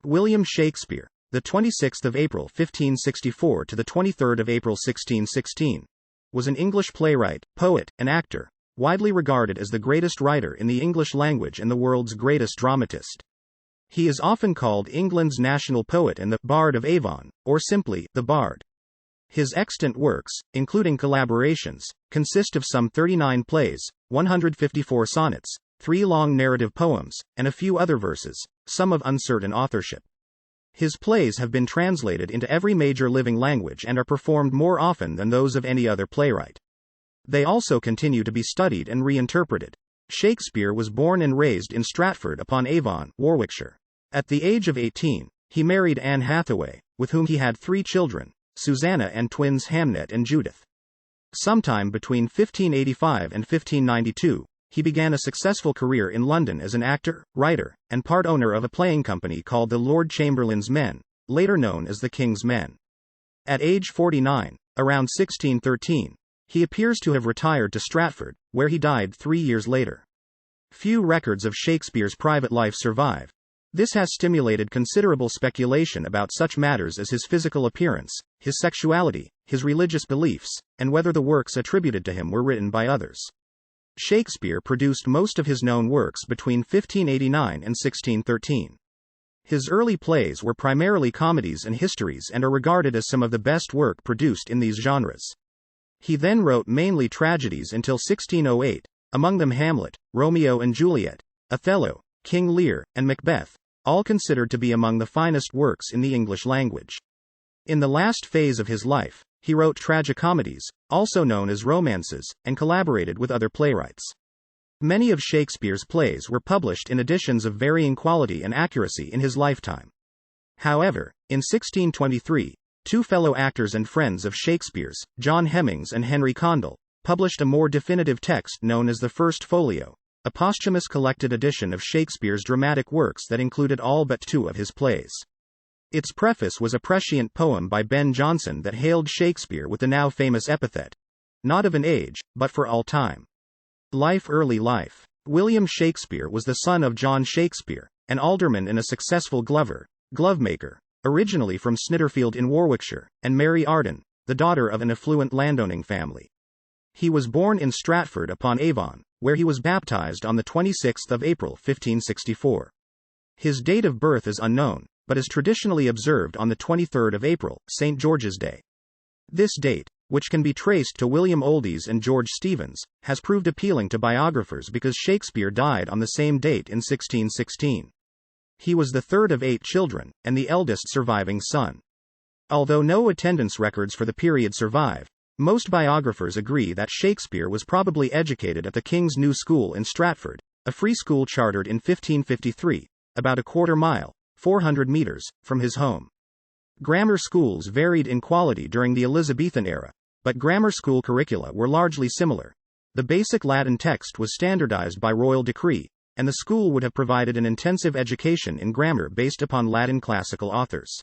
William Shakespeare, the 26th of April 1564 to the 23rd of April 1616, was an English playwright, poet, and actor, widely regarded as the greatest writer in the English language and the world's greatest dramatist. He is often called England's national poet and the Bard of Avon, or simply, the Bard. His extant works, including collaborations, consist of some 39 plays, 154 sonnets, 3 long narrative poems, and a few other verses, some of uncertain authorship. His plays have been translated into every major living language and are performed more often than those of any other playwright. They also continue to be studied and reinterpreted. Shakespeare was born and raised in Stratford-upon-Avon, Warwickshire. At the age of 18, he married Anne Hathaway, with whom he had 3 children, Susanna and twins Hamnet and Judith. Sometime between 1585 and 1592, he began a successful career in London as an actor, writer, and part owner of a playing company called the Lord Chamberlain's Men, later known as the King's Men. At age 49, around 1613, he appears to have retired to Stratford, where he died 3 years later. Few records of Shakespeare's private life survive. This has stimulated considerable speculation about such matters as his physical appearance, his sexuality, his religious beliefs, and whether the works attributed to him were written by others. Shakespeare produced most of his known works between 1589 and 1613. His early plays were primarily comedies and histories and are regarded as some of the best work produced in these genres. He then wrote mainly tragedies until 1608, among them Hamlet, Romeo and Juliet, Othello, King Lear, and Macbeth, all considered to be among the finest works in the English language. In the last phase of his life, he wrote tragicomedies, also known as romances, and collaborated with other playwrights. Many of Shakespeare's plays were published in editions of varying quality and accuracy in his lifetime. However, in 1623, 2 fellow actors and friends of Shakespeare's, John Hemmings and Henry Condell, published a more definitive text known as the First Folio, a posthumous collected edition of Shakespeare's dramatic works that included all but 2 of his plays. Its preface was a prescient poem by Ben Jonson that hailed Shakespeare with the now famous epithet, "Not of an age, but for all time." Life. Early life. William Shakespeare was the son of John Shakespeare, an alderman and a successful glovemaker, originally from Snitterfield in Warwickshire, and Mary Arden, the daughter of an affluent landowning family. He was born in Stratford-upon-Avon, where he was baptized on the 26th of April 1564. His date of birth is unknown, but is traditionally observed on the 23rd of April, St. George's Day. This date, which can be traced to William Oldies and George Steevens, has proved appealing to biographers because Shakespeare died on the same date in 1616. He was the third of 8 children, and the eldest surviving son. Although no attendance records for the period survive, most biographers agree that Shakespeare was probably educated at the King's New School in Stratford, a free school chartered in 1553, about a quarter mile, 400 meters, from his home. Grammar schools varied in quality during the Elizabethan era, but grammar school curricula were largely similar. The basic Latin text was standardized by royal decree, and the school would have provided an intensive education in grammar based upon Latin classical authors.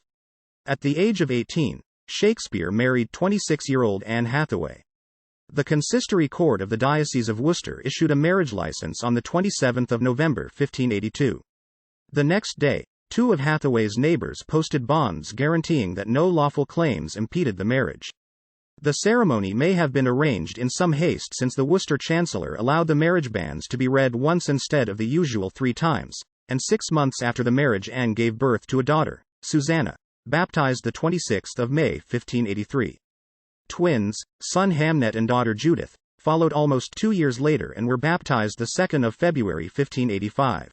At the age of 18, Shakespeare married 26-year-old Anne Hathaway. The consistory court of the Diocese of Worcester issued a marriage license on the 27th of November 1582. The next day, 2 of Hathaway's neighbors posted bonds guaranteeing that no lawful claims impeded the marriage. The ceremony may have been arranged in some haste since the Worcester Chancellor allowed the marriage banns to be read once instead of the usual 3 times, and 6 months after the marriage Anne gave birth to a daughter, Susanna, baptized the 26th of May 1583. Twins, son Hamnet and daughter Judith, followed almost 2 years later and were baptized the 2nd of February 1585.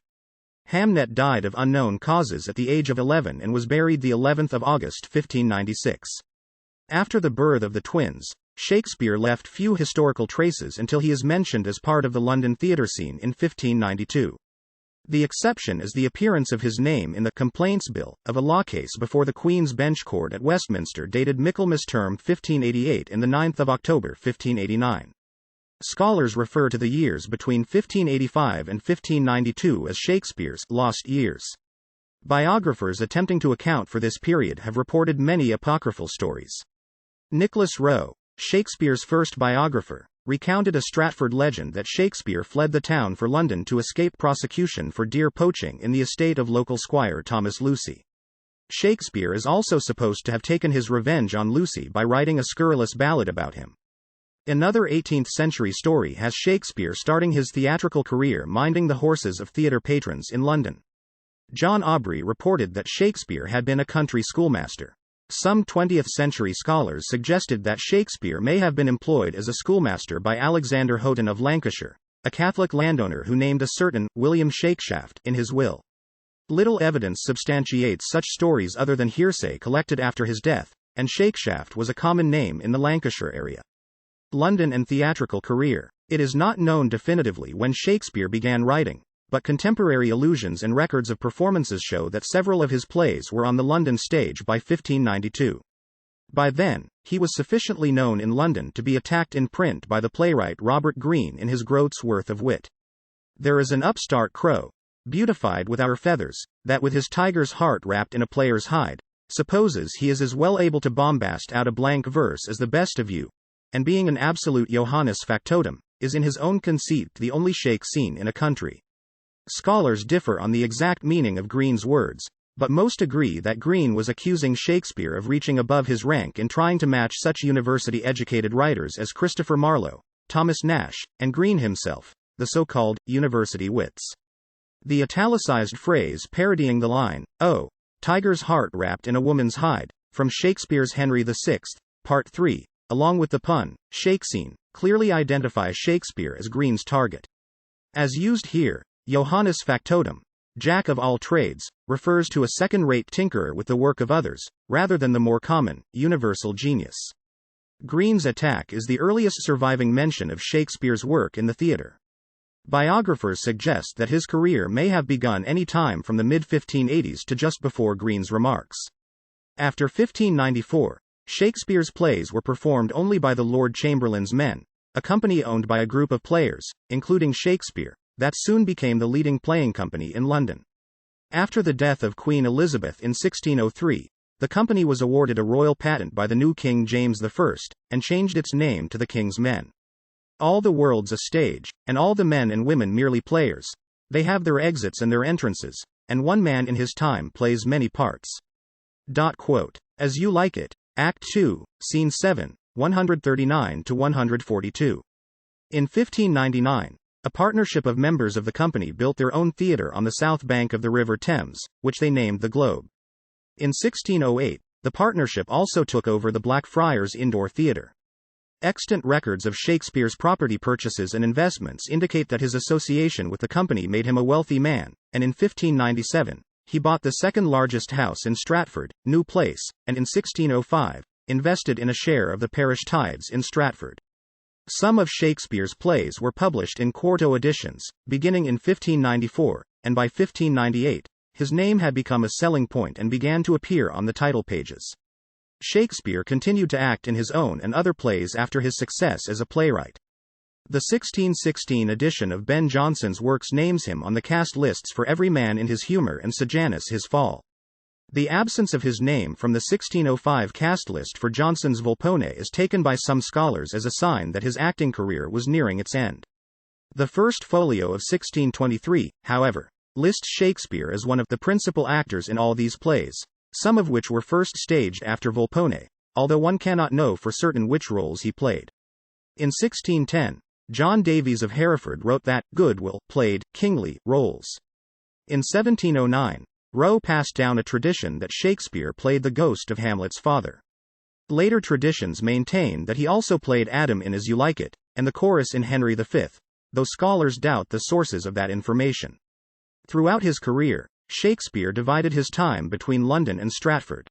Hamnet died of unknown causes at the age of 11 and was buried the 11th of August 1596. After the birth of the twins, Shakespeare left few historical traces until he is mentioned as part of the London theatre scene in 1592. The exception is the appearance of his name in the Complaints Bill of a law case before the Queen's Bench Court at Westminster dated Michaelmas Term 1588 and the 9th of October 1589. Scholars refer to the years between 1585 and 1592 as Shakespeare's lost years. Biographers attempting to account for this period have reported many apocryphal stories. Nicholas Rowe, Shakespeare's first biographer, recounted a Stratford legend that Shakespeare fled the town for London to escape prosecution for deer poaching in the estate of local squire Thomas Lucy. Shakespeare is also supposed to have taken his revenge on Lucy by writing a scurrilous ballad about him. Another 18th-century story has Shakespeare starting his theatrical career minding the horses of theatre patrons in London. John Aubrey reported that Shakespeare had been a country schoolmaster. Some 20th-century scholars suggested that Shakespeare may have been employed as a schoolmaster by Alexander Houghton of Lancashire, a Catholic landowner who named a certain William Shakeshaft in his will. Little evidence substantiates such stories other than hearsay collected after his death, and Shakeshaft was a common name in the Lancashire area. London and theatrical career. It is not known definitively when Shakespeare began writing, but contemporary allusions and records of performances show that several of his plays were on the London stage by 1592. By then, he was sufficiently known in London to be attacked in print by the playwright Robert Greene in his Groat's Worth of Wit. There is an upstart crow, beautified with our feathers, that with his tiger's heart wrapped in a player's hide, supposes he is as well able to bombast out a blank verse as the best of you, and being an absolute Johannes factotum, is in his own conceit the only Shake seen in a country. Scholars differ on the exact meaning of Greene's words, but most agree that Greene was accusing Shakespeare of reaching above his rank in trying to match such university-educated writers as Christopher Marlowe, Thomas Nash, and Greene himself, the so-called university wits. The italicized phrase parodying the line, "Oh, tiger's heart wrapped in a woman's hide," from Shakespeare's Henry VI, Part 3, along with the pun, "Shake scene," clearly identifies Shakespeare as Greene's target. As used here, Johannes factotum, jack of all trades, refers to a second-rate tinkerer with the work of others, rather than the more common, universal genius. Greene's attack is the earliest surviving mention of Shakespeare's work in the theatre. Biographers suggest that his career may have begun any time from the mid-1580s to just before Greene's remarks. After 1594, Shakespeare's plays were performed only by the Lord Chamberlain's Men, a company owned by a group of players, including Shakespeare, that soon became the leading playing company in London. After the death of Queen Elizabeth in 1603, the company was awarded a royal patent by the new King James I, and changed its name to the King's Men. All the world's a stage, and all the men and women merely players. They have their exits and their entrances, and one man in his time plays many parts. As You Like It, Act 2, Scene 7, 139-142. In 1599, a partnership of members of the company built their own theatre on the south bank of the River Thames, which they named the Globe. In 1608, the partnership also took over the Blackfriars Indoor Theatre. Extant records of Shakespeare's property purchases and investments indicate that his association with the company made him a wealthy man, and in 1597, he bought the second largest house in Stratford, New Place, and in 1605, invested in a share of the parish tithes in Stratford. Some of Shakespeare's plays were published in quarto editions, beginning in 1594, and by 1598, his name had become a selling point and began to appear on the title pages. Shakespeare continued to act in his own and other plays after his success as a playwright. The 1616 edition of Ben Jonson's works names him on the cast lists for Every Man in His Humour and Sejanus His Fall. The absence of his name from the 1605 cast list for Jonson's Volpone is taken by some scholars as a sign that his acting career was nearing its end. The first folio of 1623, however, lists Shakespeare as one of the principal actors in all these plays, some of which were first staged after Volpone, although one cannot know for certain which roles he played. In 1610, John Davies of Hereford wrote that Goodwill played kingly roles. In 1709, Rowe passed down a tradition that Shakespeare played the ghost of Hamlet's father. Later traditions maintain that he also played Adam in As You Like It, and the chorus in Henry V, though scholars doubt the sources of that information. Throughout his career, Shakespeare divided his time between London and Stratford.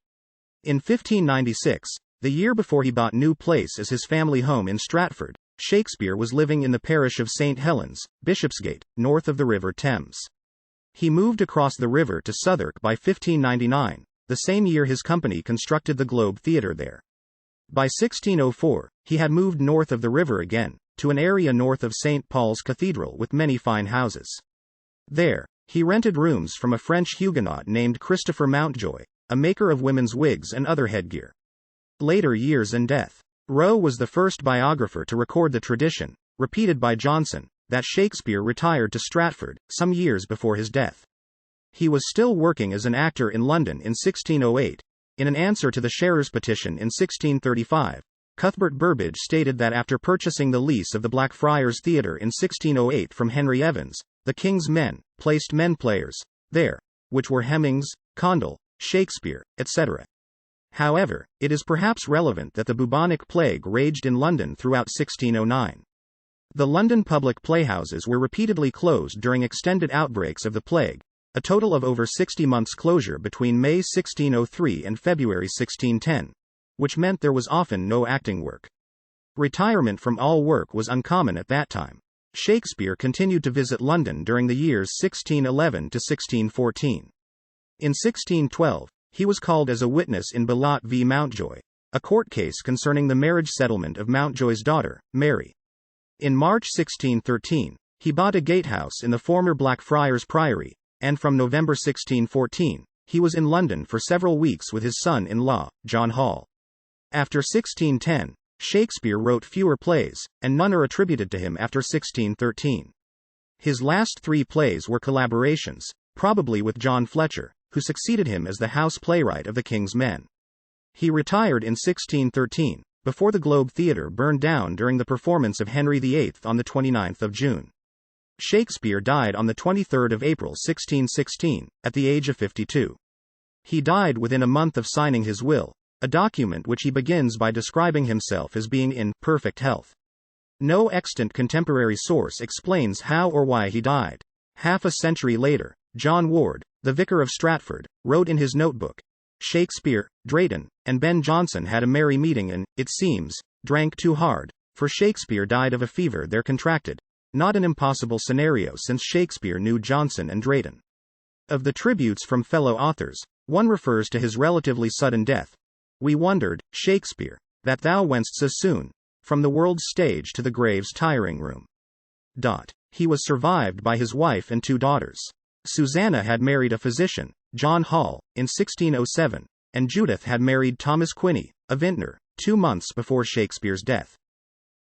In 1596, the year before he bought New Place as his family home in Stratford, Shakespeare was living in the parish of St. Helens, Bishopsgate, north of the River Thames. He moved across the river to Southwark by 1599, the same year his company constructed the Globe Theatre there. By 1604, he had moved north of the river again, to an area north of St. Paul's Cathedral with many fine houses. There, he rented rooms from a French Huguenot named Christopher Mountjoy, a maker of women's wigs and other headgear. Later years and death. Rowe was the first biographer to record the tradition, repeated by Jonson, that Shakespeare retired to Stratford, some years before his death. He was still working as an actor in London in 1608. In an answer to the Sharers' petition in 1635, Cuthbert Burbage stated that after purchasing the lease of the Blackfriars Theatre in 1608 from Henry Evans, the King's men placed men players there, which were Hemmings, Condell, Shakespeare, etc. However, it is perhaps relevant that the bubonic plague raged in London throughout 1609. The London public playhouses were repeatedly closed during extended outbreaks of the plague, a total of over 60 months' closure between May 1603 and February 1610, which meant there was often no acting work. Retirement from all work was uncommon at that time. Shakespeare continued to visit London during the years 1611 to 1614. In 1612, he was called as a witness in Bellott v. Mountjoy, a court case concerning the marriage settlement of Mountjoy's daughter, Mary. In March 1613, he bought a gatehouse in the former Blackfriars Priory, and from November 1614, he was in London for several weeks with his son-in-law, John Hall. After 1610, Shakespeare wrote fewer plays, and none are attributed to him after 1613. His last 3 plays were collaborations, probably with John Fletcher, who succeeded him as the house playwright of the King's Men. He retired in 1613, before the Globe Theatre burned down during the performance of Henry VIII on the 29th of June. Shakespeare died on the 23rd of April 1616, at the age of 52. He died within a month of signing his will, a document which he begins by describing himself as being in perfect health. No extant contemporary source explains how or why he died. Half a century later, John Ward, the vicar of Stratford, wrote in his notebook, "Shakespeare, Drayton, and Ben Jonson had a merry meeting and, it seems, drank too hard, for Shakespeare died of a fever there contracted." Not an impossible scenario since Shakespeare knew Jonson and Drayton. Of the tributes from fellow authors, one refers to his relatively sudden death. "We wondered, Shakespeare, that thou went'st so soon, from the world's stage to the grave's tiring room." He was survived by his wife and 2 daughters. Susanna had married a physician, John Hall, in 1607, and Judith had married Thomas Quinney, a vintner, 2 months before Shakespeare's death.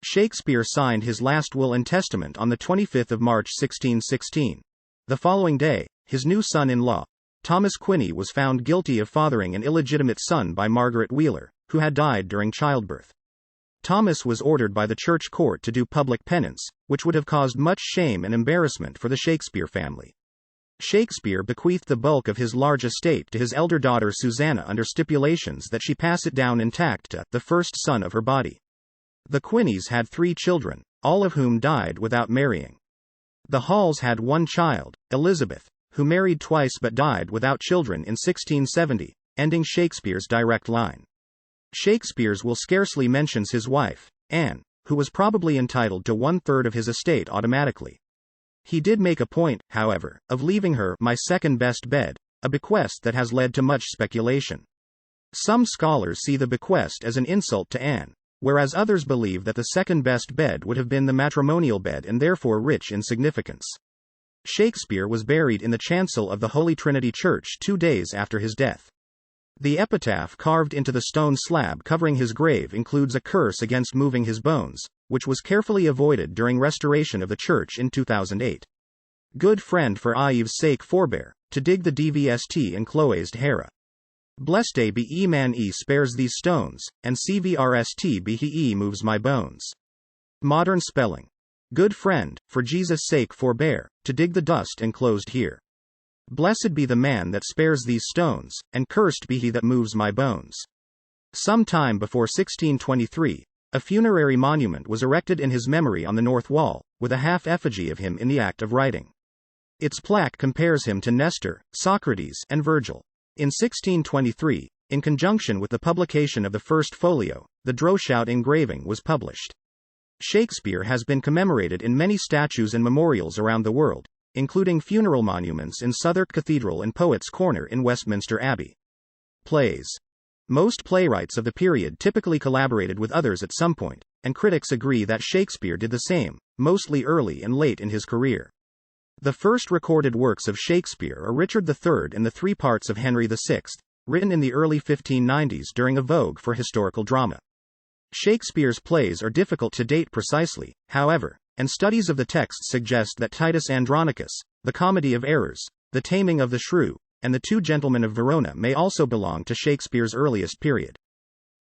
Shakespeare signed his last will and testament on the 25th of March 1616. The following day, his new son-in-law, Thomas Quinney, was found guilty of fathering an illegitimate son by Margaret Wheeler, who had died during childbirth. Thomas was ordered by the church court to do public penance, which would have caused much shame and embarrassment for the Shakespeare family. Shakespeare bequeathed the bulk of his large estate to his elder daughter Susanna under stipulations that she pass it down intact to the first son of her body. The Quinneys had 3 children, all of whom died without marrying. The Halls had 1 child, Elizabeth, who married twice but died without children in 1670, ending Shakespeare's direct line. Shakespeare's will scarcely mentions his wife, Anne, who was probably entitled to 1/3 of his estate automatically. He did make a point, however, of leaving her my second best bed, a bequest that has led to much speculation. Some scholars see the bequest as an insult to Anne, whereas others believe that the second best bed would have been the matrimonial bed and therefore rich in significance. Shakespeare was buried in the chancel of the Holy Trinity Church 2 days after his death. The epitaph carved into the stone slab covering his grave includes a curse against moving his bones, which was carefully avoided during restoration of the church in 2008. Good friend for Ives sake forbear, to dig the DVST enclosed Hera. Blessed be e man e spares these stones, and CVRST be he e moves my bones. Modern spelling. Good friend, for Jesus' sake forbear, to dig the dust enclosed here. Blessed be the man that spares these stones, and cursed be he that moves my bones. Some time before 1623, a funerary monument was erected in his memory on the north wall, with a half-effigy of him in the act of writing. Its plaque compares him to Nestor, Socrates, and Virgil. In 1623, in conjunction with the publication of the first folio, the Droeshout engraving was published. Shakespeare has been commemorated in many statues and memorials around the world, including funeral monuments in Southwark Cathedral and Poets' Corner in Westminster Abbey. Plays. Most playwrights of the period typically collaborated with others at some point, and critics agree that Shakespeare did the same, mostly early and late in his career. The first recorded works of Shakespeare are Richard III and the 3 parts of Henry VI, written in the early 1590s during a vogue for historical drama. Shakespeare's plays are difficult to date precisely, however, and studies of the text suggest that Titus Andronicus, the Comedy of Errors, The Taming of the Shrew, and The Two Gentlemen of Verona may also belong to Shakespeare's earliest period.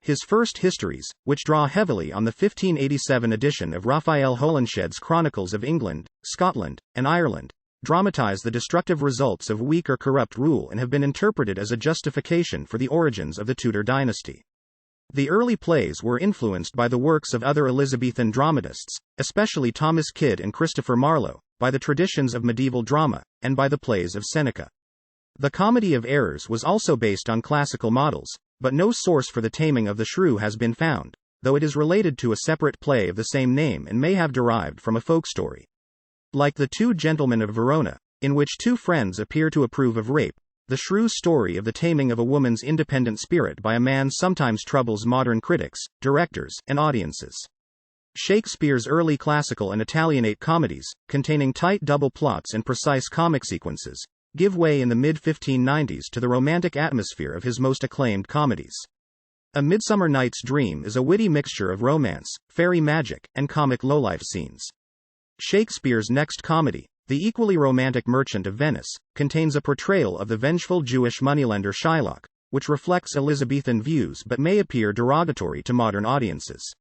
His first histories, which draw heavily on the 1587 edition of Raphael Holinshed's Chronicles of England, Scotland, and Ireland, dramatize the destructive results of weak or corrupt rule and have been interpreted as a justification for the origins of the Tudor dynasty. The early plays were influenced by the works of other Elizabethan dramatists, especially Thomas Kyd and Christopher Marlowe, by the traditions of medieval drama, and by the plays of Seneca. The Comedy of Errors was also based on classical models, but no source for The Taming of the Shrew has been found, though it is related to a separate play of the same name and may have derived from a folk story. Like The Two Gentlemen of Verona, in which two friends appear to approve of rape, the Shrew's story of the taming of a woman's independent spirit by a man sometimes troubles modern critics, directors, and audiences. Shakespeare's early classical and Italianate comedies, containing tight double plots and precise comic sequences, give way in the mid-1590s to the romantic atmosphere of his most acclaimed comedies. A Midsummer Night's Dream is a witty mixture of romance, fairy magic, and comic lowlife scenes. Shakespeare's next comedy, The Equally Romantic Merchant of Venice, contains a portrayal of the vengeful Jewish moneylender Shylock, which reflects Elizabethan views but may appear derogatory to modern audiences.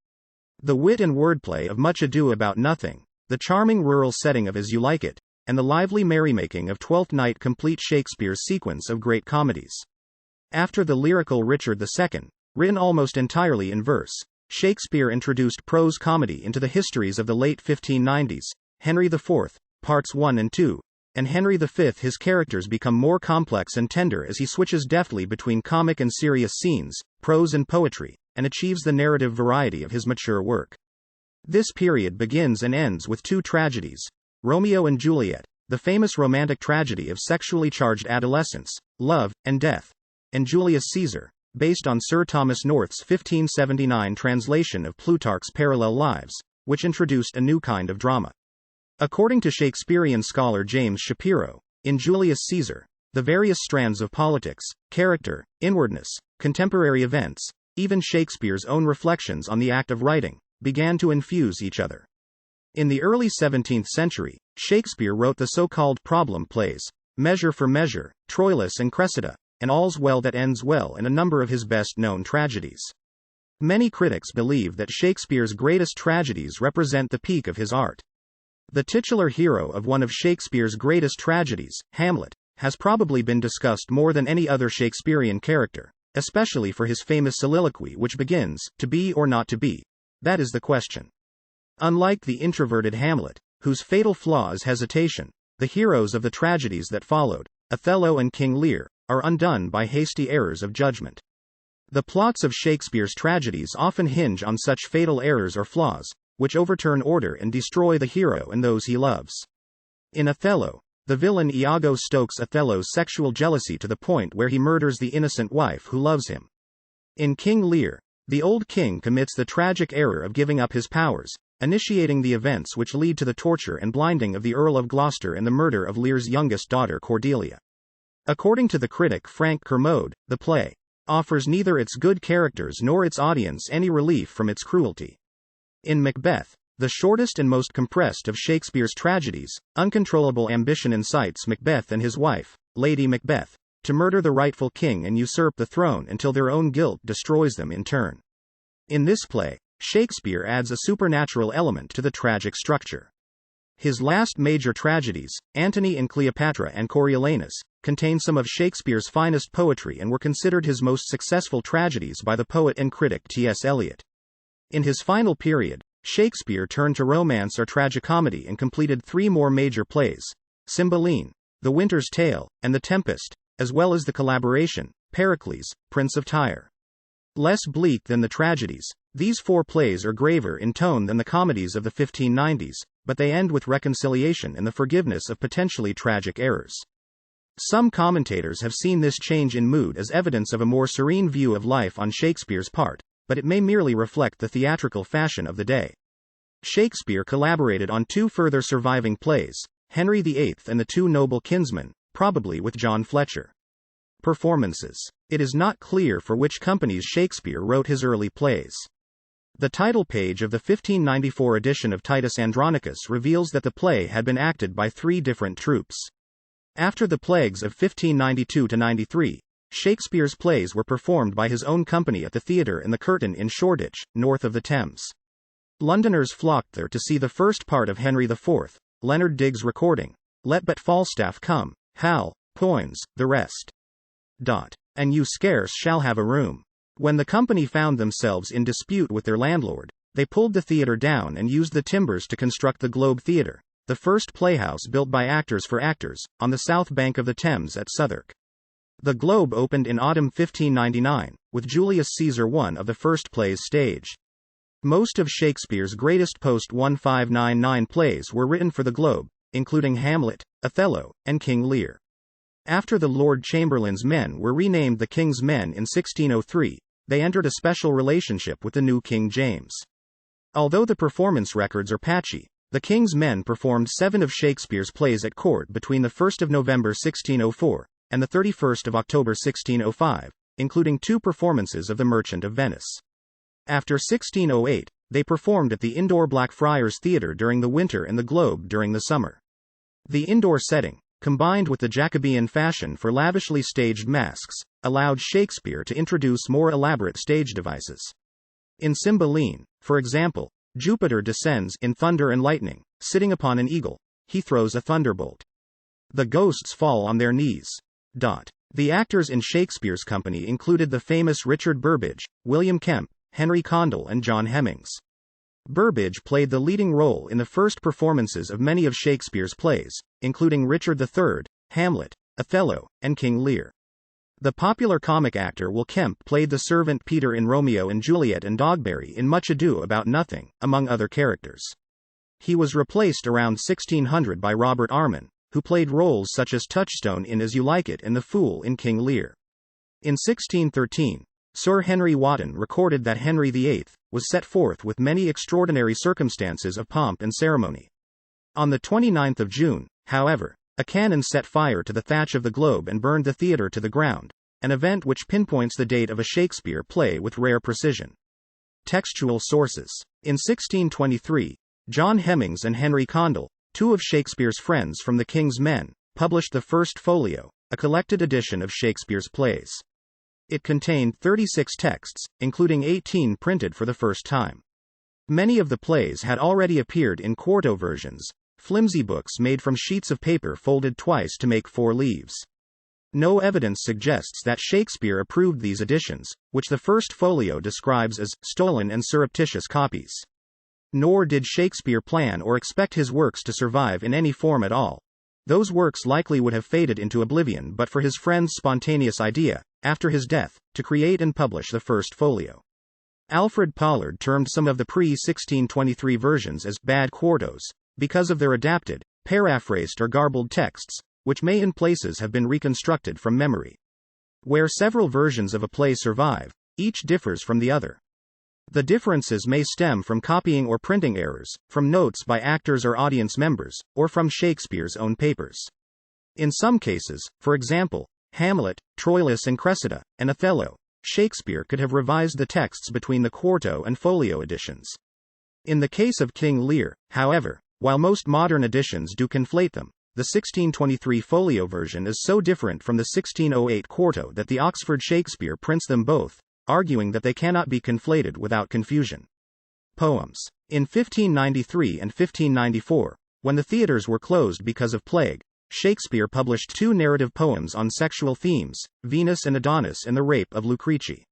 The wit and wordplay of Much Ado About Nothing, the charming rural setting of As You Like It, and the lively merrymaking of Twelfth Night complete Shakespeare's sequence of great comedies. After the lyrical Richard II, written almost entirely in verse, Shakespeare introduced prose comedy into the histories of the late 1590s, Henry IV, Parts 1 and 2, and Henry V. His characters become more complex and tender as he switches deftly between comic and serious scenes, prose and poetry, and achieves the narrative variety of his mature work. This period begins and ends with two tragedies, Romeo and Juliet, the famous romantic tragedy of sexually charged adolescence, love, and death, and Julius Caesar, based on Sir Thomas North's 1579 translation of Plutarch's Parallel Lives, which introduced a new kind of drama. According to Shakespearean scholar James Shapiro, in Julius Caesar, the various strands of politics, character, inwardness, contemporary events, even Shakespeare's own reflections on the act of writing, began to infuse each other. In the early 17th century, Shakespeare wrote the so-called problem plays, Measure for Measure, Troilus and Cressida, and All's Well That Ends Well, and a number of his best-known tragedies. Many critics believe that Shakespeare's greatest tragedies represent the peak of his art. The titular hero of one of Shakespeare's greatest tragedies, Hamlet, has probably been discussed more than any other Shakespearean character, especially for his famous soliloquy which begins, "To be or not to be? That is the question." Unlike the introverted Hamlet, whose fatal flaw is hesitation, the heroes of the tragedies that followed, Othello and King Lear, are undone by hasty errors of judgment. The plots of Shakespeare's tragedies often hinge on such fatal errors or flaws, which overturn order and destroy the hero and those he loves. In Othello, the villain Iago stokes Othello's sexual jealousy to the point where he murders the innocent wife who loves him. In King Lear, the old king commits the tragic error of giving up his powers, initiating the events which lead to the torture and blinding of the Earl of Gloucester and the murder of Lear's youngest daughter Cordelia. According to the critic Frank Kermode, the play offers neither its good characters nor its audience any relief from its cruelty. In Macbeth, the shortest and most compressed of Shakespeare's tragedies, uncontrollable ambition incites Macbeth and his wife, Lady Macbeth, to murder the rightful king and usurp the throne until their own guilt destroys them in turn. In this play, Shakespeare adds a supernatural element to the tragic structure. His last major tragedies, Antony and Cleopatra and Coriolanus, contain some of Shakespeare's finest poetry and were considered his most successful tragedies by the poet and critic T.S. Eliot. In his final period, Shakespeare turned to romance or tragicomedy and completed three more major plays, Cymbeline, The Winter's Tale, and The Tempest, as well as the collaboration, Pericles, Prince of Tyre. Less bleak than the tragedies, these four plays are graver in tone than the comedies of the 1590s, but they end with reconciliation and the forgiveness of potentially tragic errors. Some commentators have seen this change in mood as evidence of a more serene view of life on Shakespeare's part, but it may merely reflect the theatrical fashion of the day. Shakespeare collaborated on two further surviving plays, Henry VIII and The Two Noble Kinsmen, probably with John Fletcher. Performances. It is not clear for which companies Shakespeare wrote his early plays. The title page of the 1594 edition of Titus Andronicus reveals that the play had been acted by three different troupes. After the plagues of 1592–93, Shakespeare's plays were performed by his own company at the theatre in the Curtain in Shoreditch, north of the Thames. Londoners flocked there to see the first part of Henry IV, Leonard Digges' recording, Let But Falstaff Come, Hal, Poins, the rest. And you scarce shall have a room. When the company found themselves in dispute with their landlord, they pulled the theatre down and used the timbers to construct the Globe Theatre, the first playhouse built by Actors for Actors, on the south bank of the Thames at Southwark. The Globe opened in autumn 1599, with Julius Caesar one of the first plays staged. Most of Shakespeare's greatest post-1599 plays were written for the Globe, including Hamlet, Othello, and King Lear. After the Lord Chamberlain's men were renamed the King's Men in 1603, they entered a special relationship with the new King James. Although the performance records are patchy, the King's Men performed 7 of Shakespeare's plays at court between the 1st of November 1604 and the 31st of October 1605, including 2 performances of The Merchant of Venice. After 1608, they performed at the indoor Blackfriars Theatre during the winter and the Globe during the summer. The indoor setting, combined with the Jacobean fashion for lavishly staged masks, allowed Shakespeare to introduce more elaborate stage devices. In Cymbeline, for example, Jupiter descends in thunder and lightning, sitting upon an eagle. He throws a thunderbolt. The ghosts fall on their knees. The actors in Shakespeare's company included the famous Richard Burbage, William Kemp, Henry Condell and John Hemmings. Burbage played the leading role in the first performances of many of Shakespeare's plays, including Richard III, Hamlet, Othello, and King Lear. The popular comic actor Will Kemp played the servant Peter in Romeo and Juliet and Dogberry in Much Ado About Nothing, among other characters. He was replaced around 1600 by Robert Armin, who played roles such as Touchstone in As You Like It and the Fool in King Lear. In 1613, Sir Henry Wotton recorded that Henry VIII was set forth with many extraordinary circumstances of pomp and ceremony. On the 29th of June, however, a cannon set fire to the thatch of the Globe and burned the theatre to the ground, an event which pinpoints the date of a Shakespeare play with rare precision. Textual sources. In 1623, John Hemmings and Henry Condell, 2 of Shakespeare's friends from the King's Men, published the First Folio, a collected edition of Shakespeare's plays. It contained 36 texts, including 18 printed for the first time. Many of the plays had already appeared in quarto versions, flimsy books made from sheets of paper folded twice to make 4 leaves. No evidence suggests that Shakespeare approved these editions, which the First Folio describes as stolen and surreptitious copies. Nor did Shakespeare plan or expect his works to survive in any form at all. Those works likely would have faded into oblivion but for his friend's spontaneous idea, after his death, to create and publish the First Folio. Alfred Pollard termed some of the pre-1623 versions as bad quartos, because of their adapted, paraphrased or garbled texts, which may in places have been reconstructed from memory. Where several versions of a play survive, each differs from the other. The differences may stem from copying or printing errors, from notes by actors or audience members, or from Shakespeare's own papers. In some cases, for example, Hamlet, Troilus and Cressida, and Othello, Shakespeare could have revised the texts between the quarto and folio editions. In the case of King Lear, however, while most modern editions do conflate them, the 1623 folio version is so different from the 1608 quarto that the Oxford Shakespeare prints them both, arguing that they cannot be conflated without confusion. Poems. In 1593 and 1594, when the theatres were closed because of plague, Shakespeare published 2 narrative poems on sexual themes, Venus and Adonis and the Rape of Lucrece.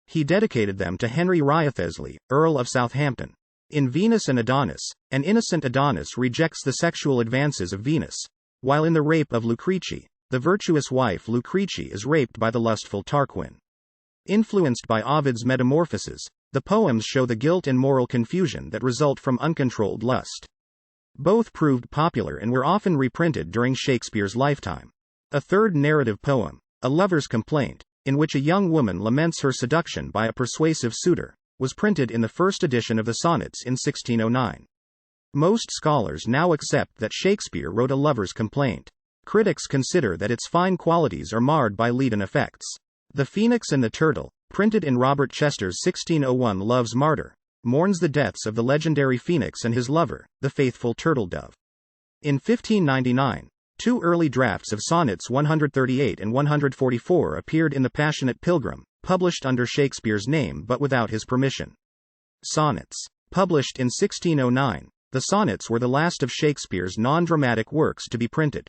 He dedicated them to Henry Wriothesley, Earl of Southampton. In Venus and Adonis, an innocent Adonis rejects the sexual advances of Venus, while in the Rape of Lucrece, the virtuous wife Lucrece is raped by the lustful Tarquin. Influenced by Ovid's Metamorphoses, the poems show the guilt and moral confusion that result from uncontrolled lust. Both proved popular and were often reprinted during Shakespeare's lifetime. A third narrative poem, A Lover's Complaint, in which a young woman laments her seduction by a persuasive suitor, was printed in the first edition of the Sonnets in 1609. Most scholars now accept that Shakespeare wrote A Lover's Complaint. Critics consider that its fine qualities are marred by lead-in effects. The Phoenix and the Turtle, printed in Robert Chester's 1601 Love's Martyr, mourns the deaths of the legendary Phoenix and his lover, the faithful turtle-dove. In 1599, Two early drafts of sonnets 138 and 144 appeared in The Passionate Pilgrim, published under Shakespeare's name but without his permission. Sonnets. Published in 1609, the sonnets were the last of Shakespeare's non-dramatic works to be printed.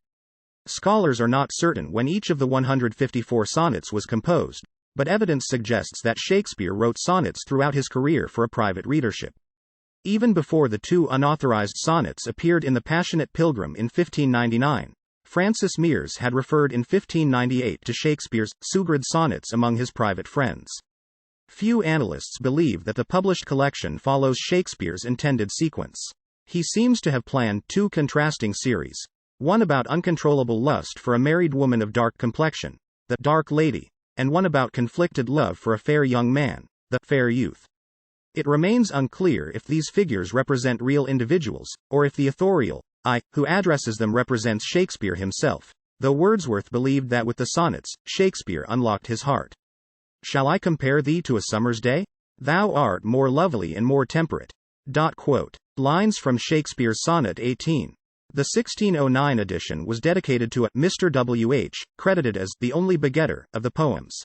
Scholars are not certain when each of the 154 sonnets was composed, but evidence suggests that Shakespeare wrote sonnets throughout his career for a private readership. Even before the two unauthorized sonnets appeared in The Passionate Pilgrim in 1599, Francis Meres had referred in 1598 to Shakespeare's Sigurd sonnets among his private friends. Few analysts believe that the published collection follows Shakespeare's intended sequence. He seems to have planned two contrasting series. One about uncontrollable lust for a married woman of dark complexion, the Dark Lady, and one about conflicted love for a fair young man, the Fair Youth. It remains unclear if these figures represent real individuals, or if the authorial I who addresses them represents Shakespeare himself, though Wordsworth believed that with the sonnets, Shakespeare unlocked his heart. Shall I compare thee to a summer's day? Thou art more lovely and more temperate. Lines from Shakespeare's Sonnet 18. The 1609 edition was dedicated to a Mr. W.H., credited as the only begetter of the poems.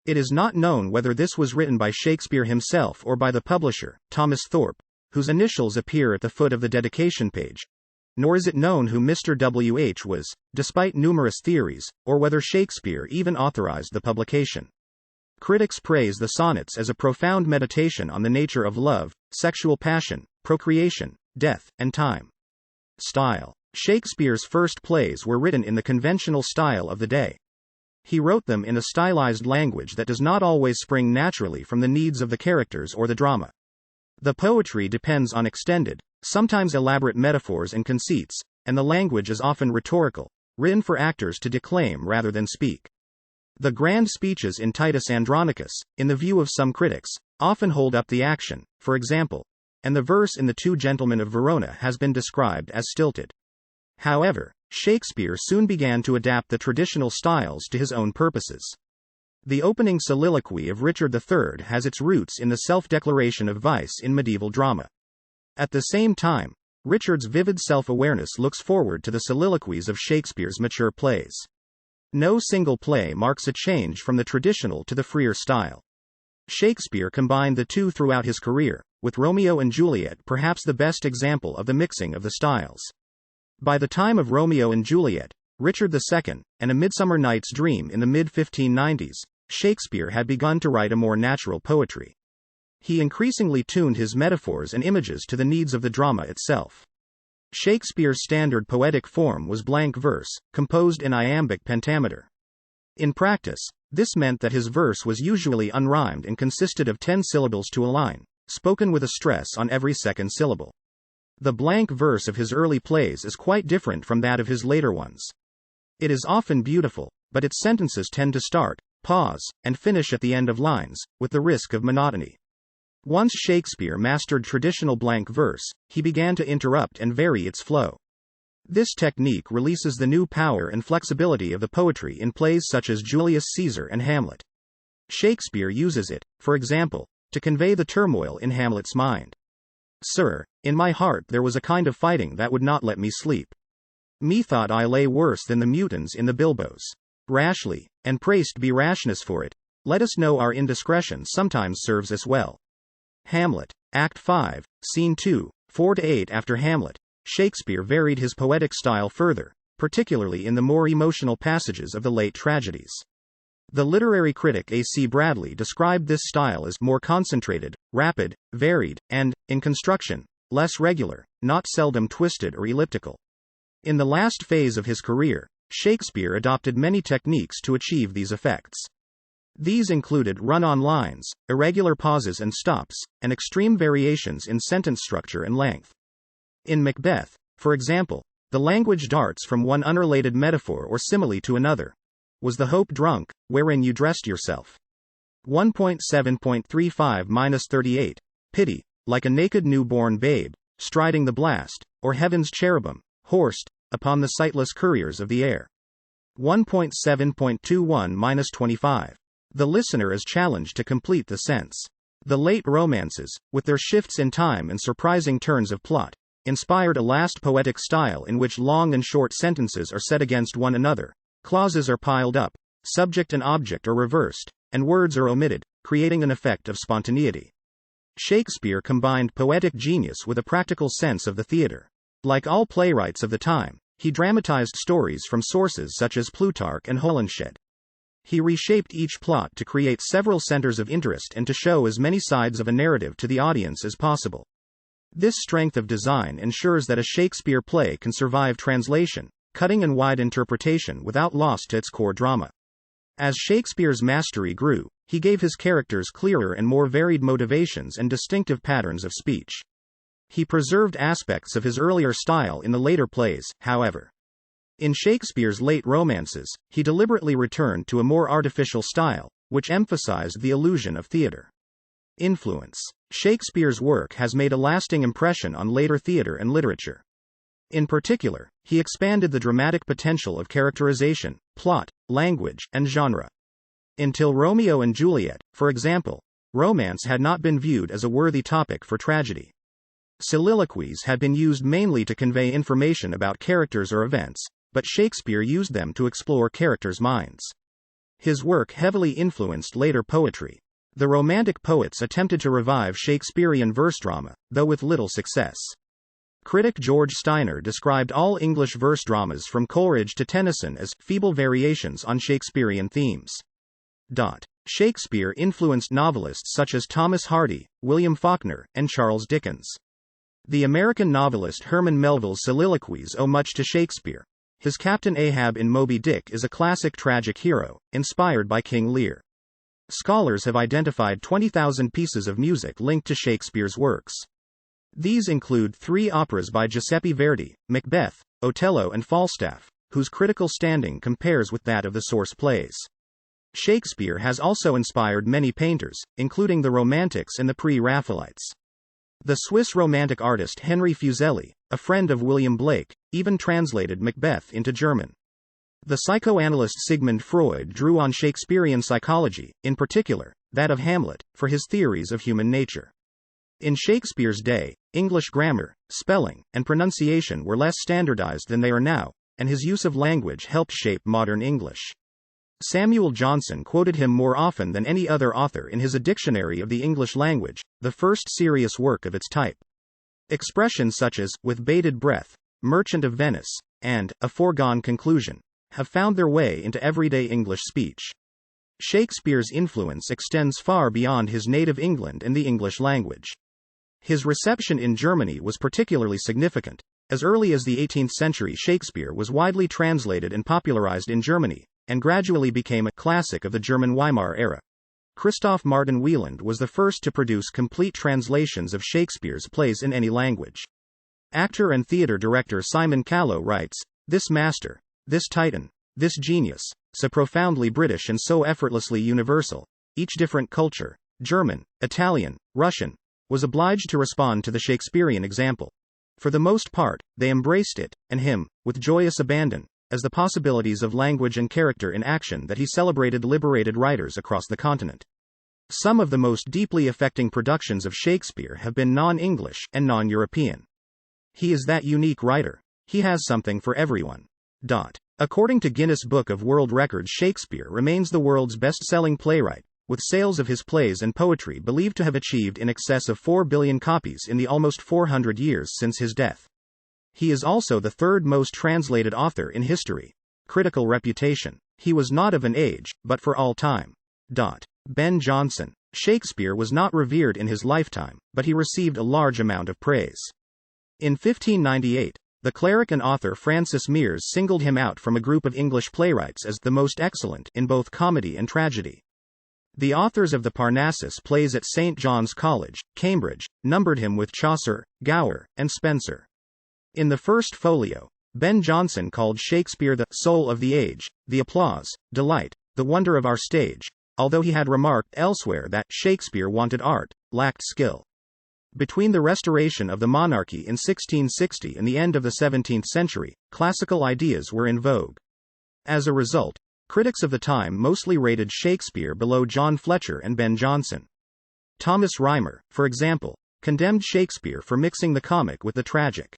It is not known whether this was written by Shakespeare himself or by the publisher, Thomas Thorpe, whose initials appear at the foot of the dedication page. Nor is it known who Mr. W.H. was, despite numerous theories, or whether Shakespeare even authorized the publication. Critics praise the sonnets as a profound meditation on the nature of love, sexual passion, procreation, death, and time. Style. Shakespeare's first plays were written in the conventional style of the day. He wrote them in a stylized language that does not always spring naturally from the needs of the characters or the drama. The poetry depends on extended, sometimes elaborate metaphors and conceits, and the language is often rhetorical, written for actors to declaim rather than speak. The grand speeches in Titus Andronicus, in the view of some critics, often hold up the action, for example, and the verse in The Two Gentlemen of Verona has been described as stilted. However, Shakespeare soon began to adapt the traditional styles to his own purposes. The opening soliloquy of Richard III has its roots in the self-declaration of vice in medieval drama. At the same time, Richard's vivid self-awareness looks forward to the soliloquies of Shakespeare's mature plays. No single play marks a change from the traditional to the freer style. Shakespeare combined the two throughout his career, with Romeo and Juliet perhaps the best example of the mixing of the styles. By the time of Romeo and Juliet, Richard II, and A Midsummer Night's Dream in the mid-1590s, Shakespeare had begun to write a more natural poetry. He increasingly tuned his metaphors and images to the needs of the drama itself. Shakespeare's standard poetic form was blank verse, composed in iambic pentameter. In practice, this meant that his verse was usually unrhymed and consisted of 10 syllables to a line, spoken with a stress on every second syllable. The blank verse of his early plays is quite different from that of his later ones. It is often beautiful, but its sentences tend to start, pause, and finish at the end of lines, with the risk of monotony. Once Shakespeare mastered traditional blank verse, he began to interrupt and vary its flow. This technique releases the new power and flexibility of the poetry in plays such as Julius Caesar and Hamlet. Shakespeare uses it, for example, to convey the turmoil in Hamlet's mind. Sir, in my heart there was a kind of fighting that would not let me sleep. Methought I lay worse than the mutins in the bilboes. Rashly, and praised be rashness for it, let us know our indiscretion sometimes serves us well. Hamlet, Act 5, Scene 2, 4-8. After Hamlet, Shakespeare varied his poetic style further, particularly in the more emotional passages of the late tragedies. The literary critic A.C. Bradley described this style as more concentrated, rapid, varied, and, in construction, less regular, not seldom twisted or elliptical. In the last phase of his career, Shakespeare adopted many techniques to achieve these effects. These included run-on lines, irregular pauses and stops, and extreme variations in sentence structure and length. In Macbeth, for example, the language darts from one unrelated metaphor or simile to another. Was the hope drunk, wherein you dressed yourself? 1.7.35-38. Pity, like a naked newborn babe, striding the blast, or heaven's cherubim, horsed, upon the sightless couriers of the air. 1.7.21-25. The listener is challenged to complete the sense. The late romances, with their shifts in time and surprising turns of plot, inspired a last poetic style in which long and short sentences are set against one another, clauses are piled up, subject and object are reversed, and words are omitted, creating an effect of spontaneity. Shakespeare combined poetic genius with a practical sense of the theatre. Like all playwrights of the time, he dramatized stories from sources such as Plutarch and Holinshed. He reshaped each plot to create several centers of interest and to show as many sides of a narrative to the audience as possible. This strength of design ensures that a Shakespeare play can survive translation, cutting and wide interpretation without loss to its core drama. As Shakespeare's mastery grew, he gave his characters clearer and more varied motivations and distinctive patterns of speech. He preserved aspects of his earlier style in the later plays, however. In Shakespeare's late romances, he deliberately returned to a more artificial style, which emphasized the illusion of theatre. Influence. Shakespeare's work has made a lasting impression on later theatre and literature. In particular, he expanded the dramatic potential of characterization, plot, language, and genre. Until Romeo and Juliet, for example, romance had not been viewed as a worthy topic for tragedy. Soliloquies had been used mainly to convey information about characters or events, but Shakespeare used them to explore characters' minds. His work heavily influenced later poetry. The Romantic poets attempted to revive Shakespearean verse drama, though with little success. Critic George Steiner described all English verse dramas from Coleridge to Tennyson as feeble variations on Shakespearean themes. Shakespeare influenced novelists such as Thomas Hardy, William Faulkner, and Charles Dickens. The American novelist Herman Melville's soliloquies owe much to Shakespeare. His Captain Ahab in Moby Dick is a classic tragic hero, inspired by King Lear. Scholars have identified 20,000 pieces of music linked to Shakespeare's works. These include 3 operas by Giuseppe Verdi, Macbeth, Othello and Falstaff, whose critical standing compares with that of the source plays. Shakespeare has also inspired many painters, including the Romantics and the Pre-Raphaelites. The Swiss Romantic artist Henry Fuseli, a friend of William Blake, even translated Macbeth into German. The psychoanalyst Sigmund Freud drew on Shakespearean psychology, in particular, that of Hamlet, for his theories of human nature. In Shakespeare's day, English grammar, spelling, and pronunciation were less standardized than they are now, and his use of language helped shape modern English. Samuel Johnson quoted him more often than any other author in his A Dictionary of the English Language, the first serious work of its type. Expressions such as, with bated breath, Merchant of Venice, and, a foregone conclusion, have found their way into everyday English speech. Shakespeare's influence extends far beyond his native England and the English language. His reception in Germany was particularly significant. As early as the 18th century, Shakespeare was widely translated and popularized in Germany, and gradually became a classic of the German Weimar era. Christoph Martin Wieland was the first to produce complete translations of Shakespeare's plays in any language. Actor and theater director Simon Callow writes, "This master, this titan, this genius, so profoundly British and so effortlessly universal, each different culture, German, Italian, Russian, was obliged to respond to the Shakespearean example. For the most part, they embraced it, and him, with joyous abandon, as the possibilities of language and character in action that he celebrated liberated writers across the continent." Some of the most deeply affecting productions of Shakespeare have been non-English and non-European. He is that unique writer. He has something for everyone. According to Guinness Book of World Records, Shakespeare remains the world's best-selling playwright, with sales of his plays and poetry believed to have achieved in excess of 4 billion copies in the almost 400 years since his death. He is also the third most translated author in history. Critical reputation. He was not of an age, but for all time. Ben Jonson. Shakespeare was not revered in his lifetime, but he received a large amount of praise. In 1598, the cleric and author Francis Mears singled him out from a group of English playwrights as the most excellent in both comedy and tragedy. The authors of the Parnassus plays at St. John's College, Cambridge, numbered him with Chaucer, Gower, and Spenser. In the first folio, Ben Jonson called Shakespeare the soul of the age, the applause, delight, the wonder of our stage, although he had remarked elsewhere that Shakespeare wanted art, lacked skill. Between the restoration of the monarchy in 1660 and the end of the 17th century, classical ideas were in vogue. As a result, critics of the time mostly rated Shakespeare below John Fletcher and Ben Jonson. Thomas Rhymer, for example, condemned Shakespeare for mixing the comic with the tragic.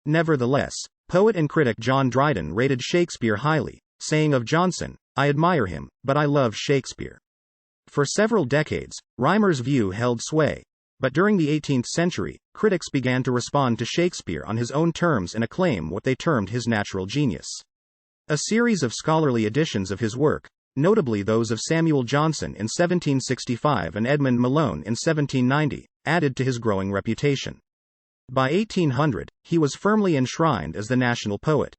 Nevertheless, poet and critic John Dryden rated Shakespeare highly, saying of Jonson, "I admire him, but I love Shakespeare." For several decades, Rymer's view held sway. But during the 18th century, critics began to respond to Shakespeare on his own terms and acclaim what they termed his natural genius. A series of scholarly editions of his work, notably those of Samuel Johnson in 1765 and Edmund Malone in 1790, added to his growing reputation. By 1800, he was firmly enshrined as the national poet.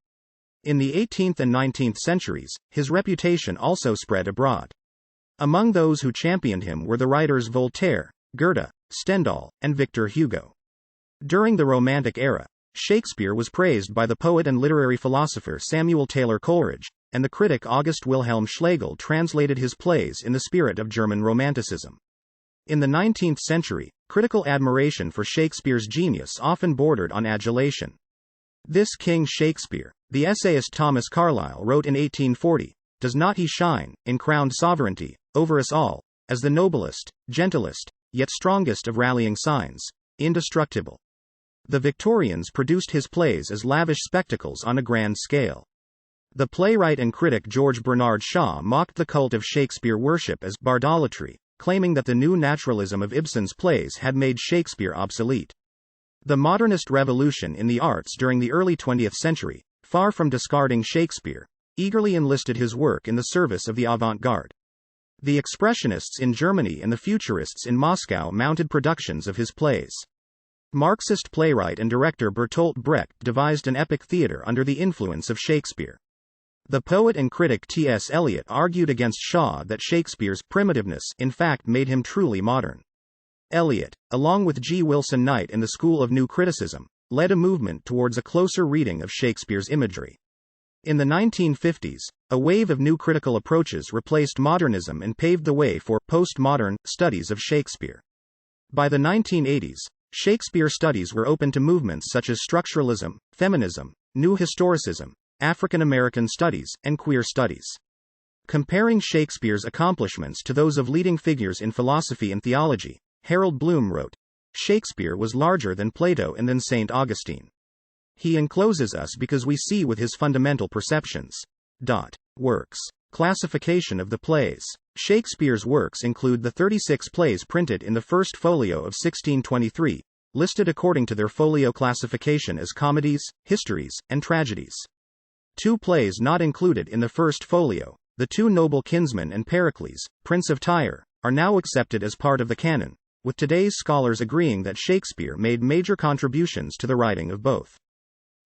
In the 18th and 19th centuries, his reputation also spread abroad. Among those who championed him were the writers Voltaire, Goethe, Stendhal, and Victor Hugo. During the Romantic era, Shakespeare was praised by the poet and literary philosopher Samuel Taylor Coleridge, and the critic August Wilhelm Schlegel translated his plays in the spirit of German Romanticism. In the 19th century, critical admiration for Shakespeare's genius often bordered on adulation. "This King Shakespeare," the essayist Thomas Carlyle wrote in 1840, "does not he shine, in crowned sovereignty, over us all, as the noblest, gentlest, yet strongest of rallying signs, indestructible." The Victorians produced his plays as lavish spectacles on a grand scale. The playwright and critic George Bernard Shaw mocked the cult of Shakespeare worship as bardolatry, claiming that the new naturalism of Ibsen's plays had made Shakespeare obsolete. The modernist revolution in the arts during the early 20th century, far from discarding Shakespeare, eagerly enlisted his work in the service of the avant-garde. The Expressionists in Germany and the Futurists in Moscow mounted productions of his plays. Marxist playwright and director Bertolt Brecht devised an epic theater under the influence of Shakespeare. The poet and critic T.S. Eliot argued against Shaw that Shakespeare's primitiveness in fact made him truly modern. Eliot, along with G. Wilson Knight in the School of New Criticism, led a movement towards a closer reading of Shakespeare's imagery. In the 1950s, a wave of new critical approaches replaced modernism and paved the way for postmodern studies of Shakespeare. By the 1980s, Shakespeare studies were open to movements such as structuralism, feminism, new historicism, African American studies, and queer studies. Comparing Shakespeare's accomplishments to those of leading figures in philosophy and theology, Harold Bloom wrote, "Shakespeare was larger than Plato and than St. Augustine. He encloses us because we see with his fundamental perceptions." Works. Classification of the plays. Shakespeare's works include the 36 plays printed in the first folio of 1623, listed according to their folio classification as comedies, histories, and tragedies. 2 plays not included in the first folio, The Two Noble Kinsmen and Pericles, Prince of Tyre, are now accepted as part of the canon, with today's scholars agreeing that Shakespeare made major contributions to the writing of both.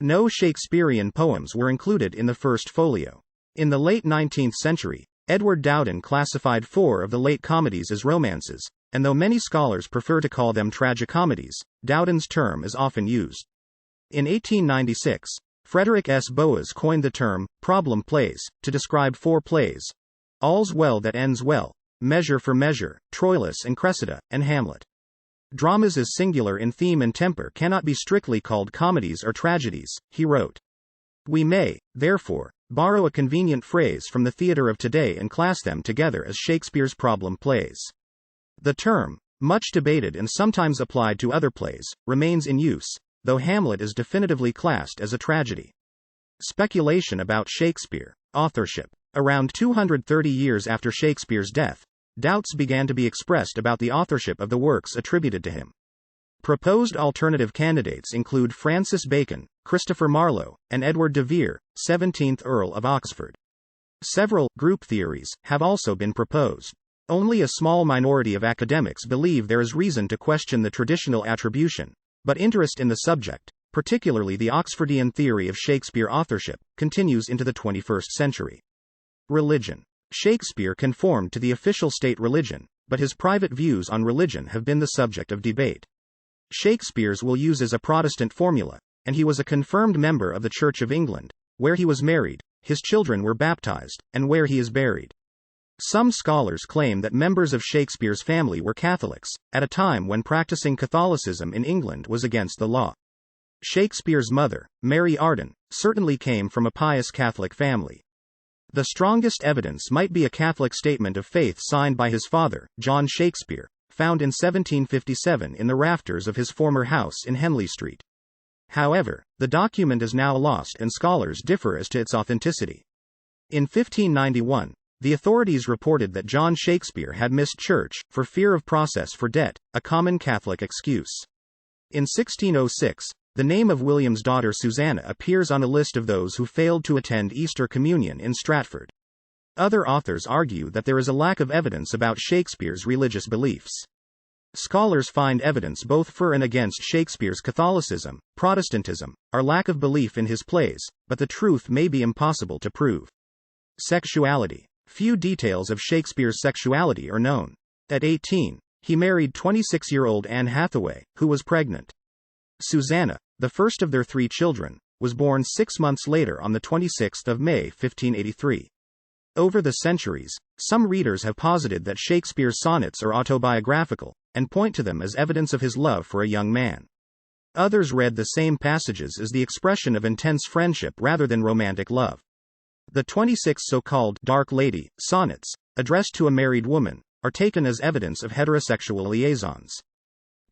No Shakespearean poems were included in the first folio. In the late 19th century, Edward Dowden classified 4 of the late comedies as romances, and though many scholars prefer to call them tragicomedies, Dowden's term is often used. In 1896, Frederick S. Boas coined the term problem plays to describe 4 plays: All's Well That Ends Well, Measure for Measure, Troilus and Cressida, and Hamlet. Dramas as singular in theme and temper cannot be strictly called comedies or tragedies, he wrote. We may, therefore, borrow a convenient phrase from the theater of today and class them together as Shakespeare's problem plays. The term, much debated and sometimes applied to other plays, remains in use, though Hamlet is definitively classed as a tragedy. Speculation about Shakespeare. Authorship. Around 230 years after Shakespeare's death, doubts began to be expressed about the authorship of the works attributed to him. Proposed alternative candidates include Francis Bacon, Christopher Marlowe, and Edward de Vere, 17th Earl of Oxford. Several group theories have also been proposed. Only a small minority of academics believe there is reason to question the traditional attribution, but interest in the subject, particularly the Oxfordian theory of Shakespeare authorship, continues into the 21st century. Religion. Shakespeare conformed to the official state religion, but his private views on religion have been the subject of debate. Shakespeare's will uses a Protestant formula, and he was a confirmed member of the Church of England, where he was married, his children were baptized, and where he is buried. Some scholars claim that members of Shakespeare's family were Catholics, at a time when practicing Catholicism in England was against the law. Shakespeare's mother, Mary Arden, certainly came from a pious Catholic family. The strongest evidence might be a Catholic statement of faith signed by his father, John Shakespeare, found in 1757 in the rafters of his former house in Henley Street. However, the document is now lost and scholars differ as to its authenticity. In 1591, the authorities reported that John Shakespeare had missed church, for fear of process for debt, a common Catholic excuse. In 1606, the name of William's daughter Susanna appears on a list of those who failed to attend Easter Communion in Stratford. Other authors argue that there is a lack of evidence about Shakespeare's religious beliefs. Scholars find evidence both for and against Shakespeare's Catholicism, Protestantism, or lack of belief in his plays, but the truth may be impossible to prove. Sexuality. Few details of Shakespeare's sexuality are known. At 18, he married 26-year-old Anne Hathaway, who was pregnant. Susanna, the first of their 3 children, was born 6 months later on the 26th of May 1583. Over the centuries, some readers have posited that Shakespeare's sonnets are autobiographical, and point to them as evidence of his love for a young man. Others read the same passages as the expression of intense friendship rather than romantic love. The 26 so-called Dark Lady sonnets, addressed to a married woman, are taken as evidence of heterosexual liaisons.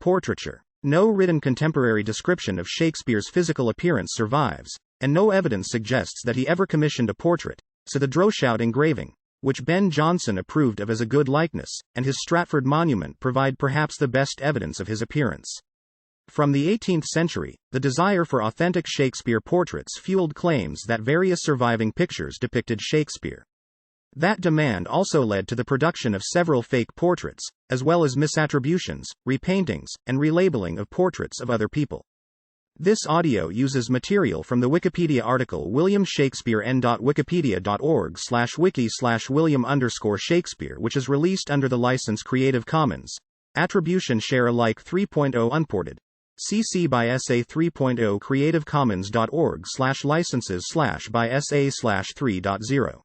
Portraiture. No written contemporary description of Shakespeare's physical appearance survives, and no evidence suggests that he ever commissioned a portrait, so the Droeshout engraving, which Ben Jonson approved of as a good likeness, and his Stratford monument provide perhaps the best evidence of his appearance. From the 18th century, the desire for authentic Shakespeare portraits fueled claims that various surviving pictures depicted Shakespeare. That demand also led to the production of several fake portraits, as well as misattributions, repaintings, and relabeling of portraits of other people. This audio uses material from the Wikipedia article William Shakespeare n.wikipedia.org/wiki/William_Shakespeare, which is released under the license Creative Commons. Attribution Share Alike 3.0 Unported. CC by SA 3.0 creativecommons.org/licenses/by SA/3.0